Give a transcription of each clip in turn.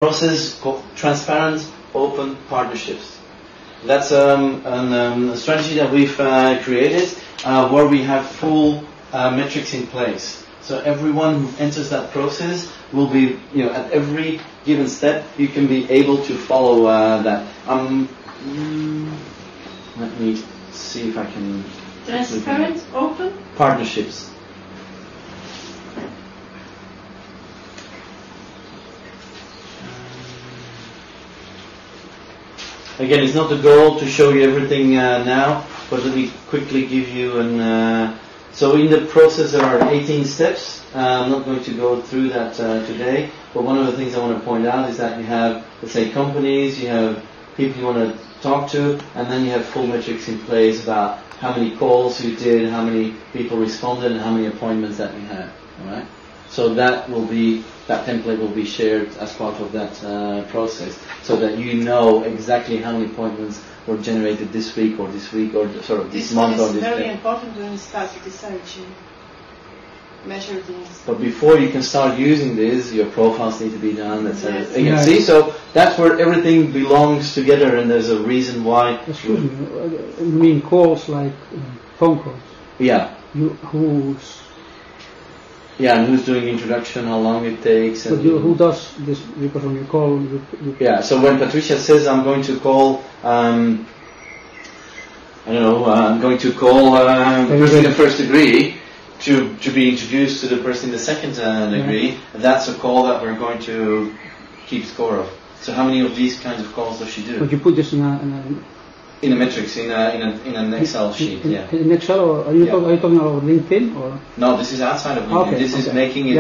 process called transparent open partnerships. That's a strategy that we've created where we have full metrics in place. So everyone who enters that process will be, at every given step, you can be able to follow that. Let me see if I can. Transparent, open partnerships. Again, it's not the goal to show you everything now, but let me quickly give you an. So in the process there are 18 steps. I'm not going to go through that today, but one of the things I want to point out is that you have, let's say, companies, you have people you want to talk to, and then you have full metrics in place about how many calls you did, how many people responded, and how many appointments that you had. All right. So that template will be shared as part of that process, so that you know exactly how many appointments were generated this week, or this month, or this day. This is very important when you start to research and measure things. But before you can start using this, your profiles need to be done, etc. Yes. Yeah. See, so that's where everything belongs together, and there's a reason why. Excuse me, you mean calls like phone calls? Yeah. And who's doing introduction, how long it takes. But who does this? Because when you call... Yeah, so when Patricia says I'm going to call, I'm going to call the person in the first degree to be introduced to the person in the second degree, that's a call that we're going to keep score of. So how many of these kinds of calls does she do? But you put this in a matrix, in an Excel sheet, yeah. In Excel, or are you talking about LinkedIn, or? No, this is outside of LinkedIn. Okay, this is making it.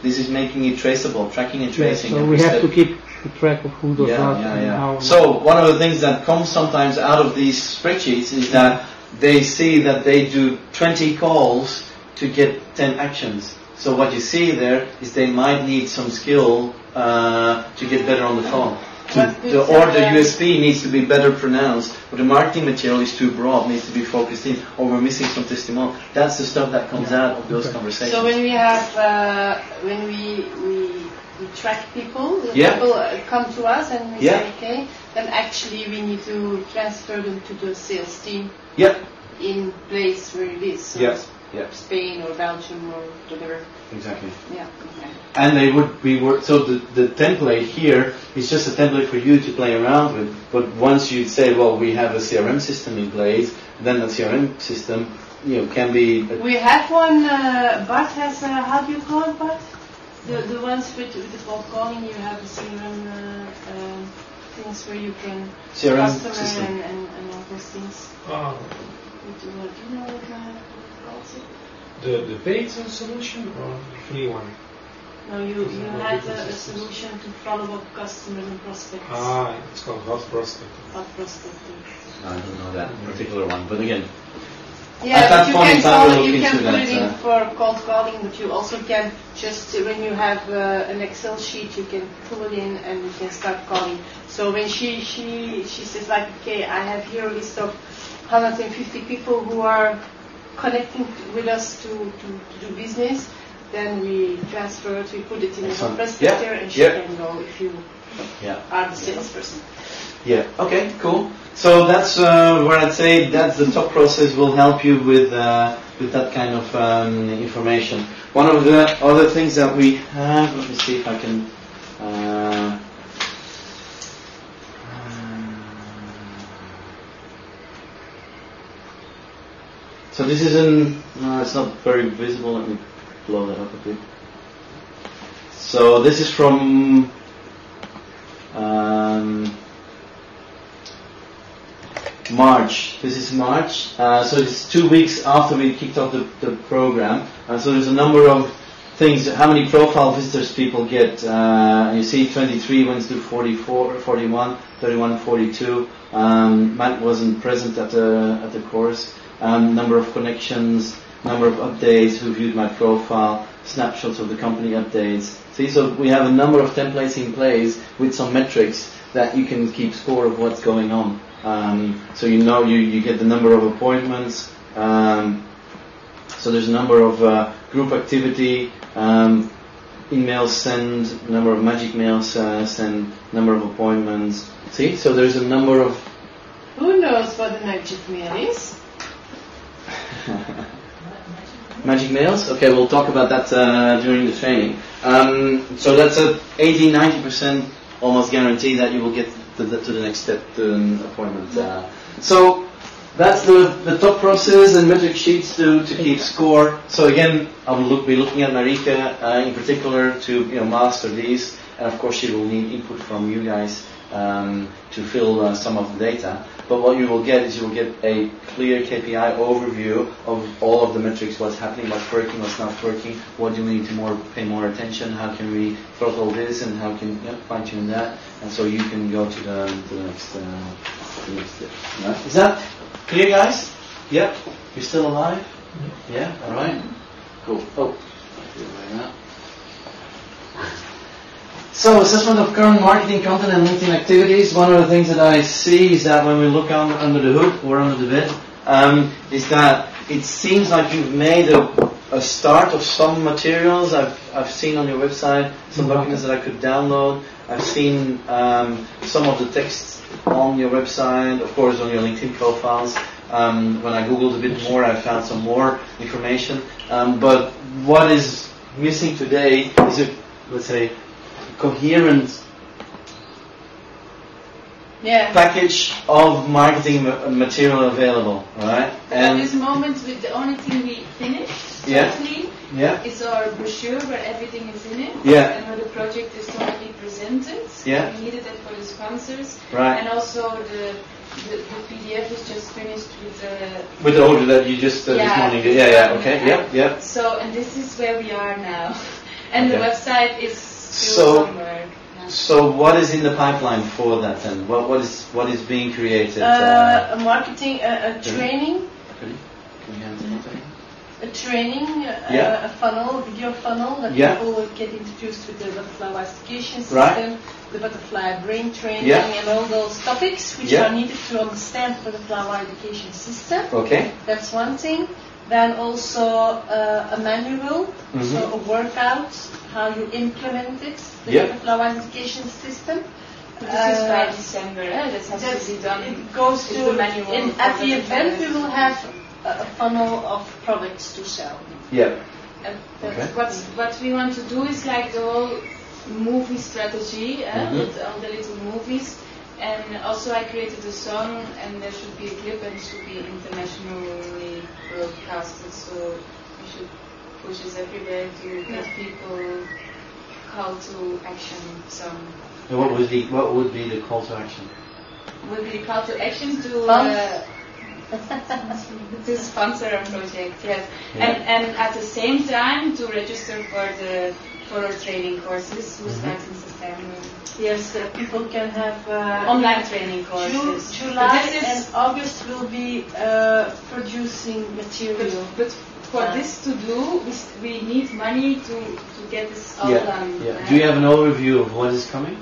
This is making it traceable, tracking and tracing. So we have to keep track of who does what and how. So one of the things that comes sometimes out of these spreadsheets is that they see that they do 20 calls to get 10 actions. So what you see there is they might need some skill to get better on the phone. Or the USP needs to be better pronounced, or the marketing material is too broad, needs to be focused in, or we're missing some testimonial. That's the stuff that comes out of those conversations. So when we have, when we track people, people come to us and we say, okay, then actually we need to transfer them to the sales team in place where it is. So Spain or Belgium or whatever. Exactly. Yeah. Okay. And they would be so the template here is just a template for you to play around with. But once you say, well, we have a CRM system in place, then the CRM system, can be. We have one. Bart has how do you call it, Bart? The ones with the cold calling. You have a CRM things where you can CRM customer system and all those things. Oh. Do you know what The paid solution or the free one? No, you had a solution to follow up customers and prospects. It's called Hot Prospecting. Hot Prospecting. I don't know that particular one, but again. Yeah, but you can put it in for cold calling, but you also can just, when you have an Excel sheet, you can pull it in and you can start calling. So when she says like, okay, I have here a list of 150 people who are connecting with us to do business, then we transfer it, we put it in the prospector, and she can go if you are the salesperson. Yeah, okay, cool. So that's where I'd say that's the top process will help you with that kind of information. One of the other things that we have, let me see if I can. So this is it's not very visible, let me blow that up a bit. So this is from March. This is March, so it's 2 weeks after we kicked off the program. So there's a number of things, how many profile visitors people get. You see 23 went to 44, 41, 31, 42. Matt wasn't present at the course. Number of connections, number of updates, who viewed my profile, snapshots of the company updates. See, so we have a number of templates in place with some metrics that you can keep score of what's going on. So you get the number of appointments. So there's a number of group activity. emails sent, number of magic mails sent, number of appointments. See, so there's a number of. Who knows what the magic mail is? Magic mails? Okay, we'll talk about that during the training. So that's a 80-90% almost guarantee that you will get to the next step, to an appointment. So that's the top process and metric sheets to keep score. So again, I will be looking at Marika in particular to master these, and of course she will need input from you guys to fill some of the data. But what you will get is you will get a clear KPI overview of all of the metrics, what's happening, what's working, what's not working, what do we need to pay more attention, how can we throttle this, and how can fine tune that, and so you can go to the next step. Right. Is that clear, guys? Yep. You're still alive? Yeah. All right. Cool. Oh, I feel right now. So, assessment of current marketing content and LinkedIn activities. One of the things that I see is that when we look under the hood or under the bed, is that it seems like you've made a start of some materials. I've seen on your website some documents that I could download. I've seen some of the text on your website, of course on your LinkedIn profiles. When I googled a bit more, I found some more information. But what is missing today is a, let's say, coherent package of marketing material available, right? And at this moment, with the only thing we finished totally is our brochure where everything is in it, and where the project is totally presented. We needed that for the sponsors, and also the PDF is just finished with the order that you just this morning did. Okay. So, and this is where we are now, and the website is. So what is in the pipeline for that then? What is being created? A marketing, a training. A training, a funnel, video funnel that people will get introduced to the butterfly identification system, the butterfly brain training, and all those topics which are needed to understand the butterfly identification system. Okay. That's one thing. Then also a manual, so a workout, how you implement it, the butterfly identification system. This is by December, that has to be done. It goes to the manual. At the event we will have a funnel of products to sell. What we want to do is like the whole movie strategy with all the little movies. And also I created a song, and there should be a clip, and it should be internationally broadcasted, so we should push this everywhere to get people call to action song. And what would be the call to action? Would be the call to action to sponsor a project, and at the same time to register for our training courses who start in September. Yes, people can have online training courses. July and August will be producing material. But for this to do, we need money to get this all done. Do you have an overview of what is coming?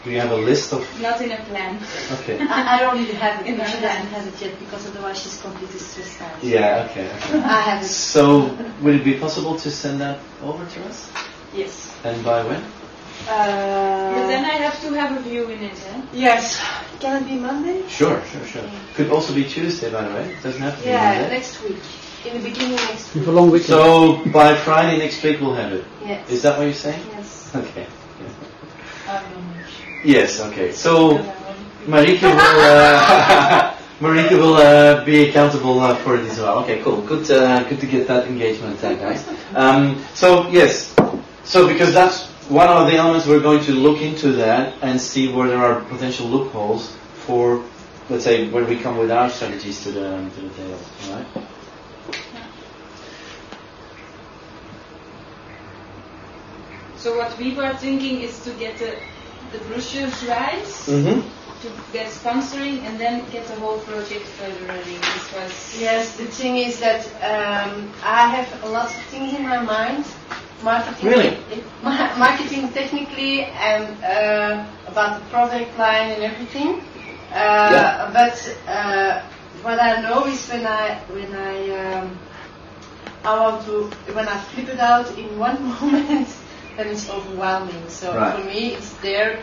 Do you have a list of? Not in a plan. Okay. I don't really have it. She doesn't have it yet because otherwise she's completely stressed out. Yeah. Okay. I have it. So, would it be possible to send that over to us? Yes. And by when? But then I have to have a view in it, Yes. Can it be Monday? Sure. Could also be Tuesday, by the way. It doesn't have to be Monday. Next week. In the beginning next week. A long weekend. So by Friday next week we'll have it. Yes. Is that what you're saying? Yes. Okay. Yes. Okay. So Marika will be accountable for it as well. Okay. Cool. Good to get that engagement, guys. So yes. So because that's one of the elements, we're going to look into that and see where there are potential loopholes for, let's say, when we come with our strategies to the table. All right. So what we were thinking is to get the brochures right, to get sponsoring, and then get the whole project further running. Yes, the thing is that I have a lot of things in my mind, marketing technically, and about the product line and everything. But what I know is when I flip it out in one moment, and it's overwhelming. So Right. for me, it's there